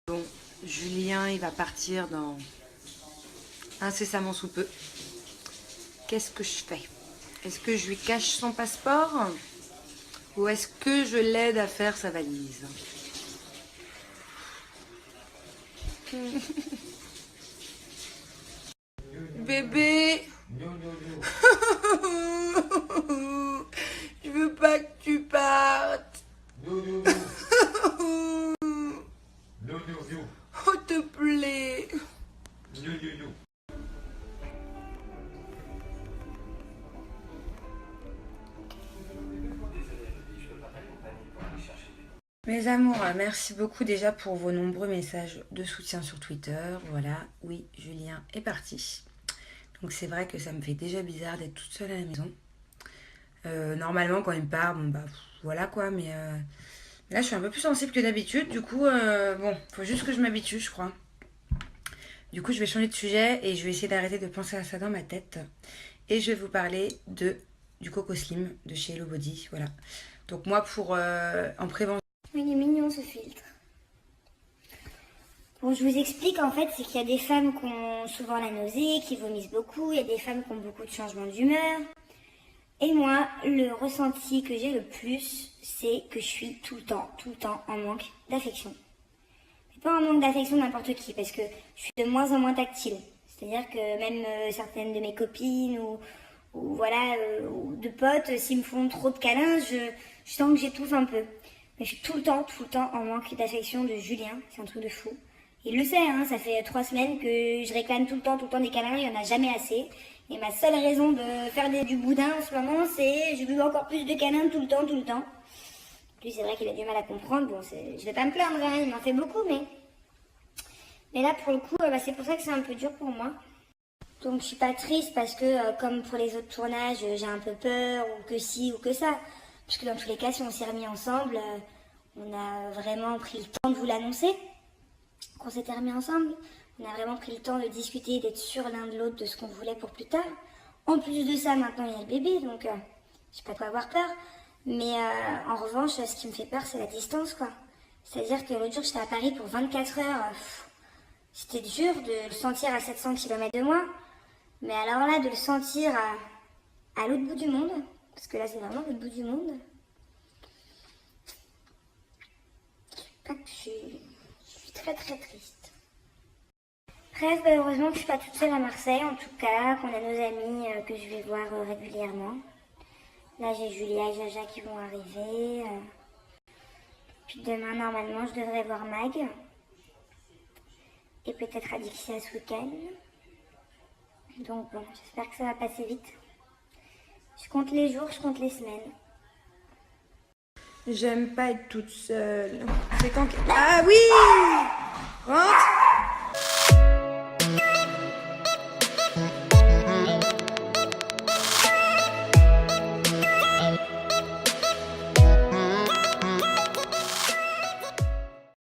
Bon, Julien, il va partir dans incessamment sous peu. Qu'est-ce que je fais? Est-ce que je lui cache son passeport? Ou est-ce que je l'aide à faire sa valise? Bébé, je veux pas que tu partes. Oh, te plaît. Mes amours, merci beaucoup déjà pour vos nombreux messages de soutien sur Twitter. Voilà, oui, Julien est parti. Donc c'est vrai que ça me fait déjà bizarre d'être toute seule à la maison. Normalement, quand il part, bon bah voilà quoi, mais là je suis un peu plus sensible que d'habitude. Du coup, bon, faut juste que je m'habitue, je crois. Du coup, je vais changer de sujet et je vais essayer d'arrêter de penser à ça dans ma tête. Et je vais vous parler du Coco Slim de chez Hello Body. Voilà. Donc moi, pour en prévention. Il est mignon ce filtre. Bon, je vous explique en fait, c'est qu'il y a des femmes qui ont souvent la nausée, qui vomissent beaucoup, il y a des femmes qui ont beaucoup de changements d'humeur. Et moi, le ressenti que j'ai le plus, c'est que je suis tout le temps en manque d'affection. Mais pas en manque d'affection n'importe qui, parce que je suis de moins en moins tactile. C'est-à-dire que même certaines de mes copines ou voilà, ou de potes, s'ils me font trop de câlins, je sens que j'étouffe un peu. Mais je suis tout le temps en manque d'affection de Julien, c'est un truc de fou. Il le sait, hein, ça fait 3 semaines que je réclame tout le temps des câlins, il n'y en a jamais assez. Et ma seule raison de faire du boudin en ce moment, c'est je veux encore plus de câlins tout le temps. Lui, c'est vrai qu'il a du mal à comprendre, bon, je vais pas me plaindre, hein, il m'en fait beaucoup, mais là, pour le coup, c'est pour ça que c'est un peu dur pour moi. Donc, je suis pas triste parce que, comme pour les autres tournages, j'ai un peu peur, ou que ci, ou que ça. Puisque dans tous les cas, si on s'est remis ensemble, on a vraiment pris le temps de vous l'annoncer, qu'on s'était remis ensemble. On a vraiment pris le temps de discuter, d'être sûr l'un de l'autre de ce qu'on voulait pour plus tard. En plus de ça, maintenant, il y a le bébé, donc j'ai pas de quoi avoir peur. Mais en revanche, ce qui me fait peur, c'est la distance, quoi. C'est-à-dire que l'autre jour, j'étais à Paris pour 24 heures. C'était dur de le sentir à 700 km de moi. Mais alors là, de le sentir à l'autre bout du monde, parce que là, c'est vraiment l'autre bout du monde. Je suis très triste. Bref, heureusement que je suis pas toute seule à Marseille, en tout cas, qu'on a nos amis que je vais voir régulièrement. Là, j'ai Julia et Jaja qui vont arriver. Puis demain, normalement, je devrais voir Mag. Et peut-être Adixia ce week-end. Donc bon, j'espère que ça va passer vite. Je compte les jours, je compte les semaines. J'aime pas être toute seule. C'est quand... Ah oui! Rentre!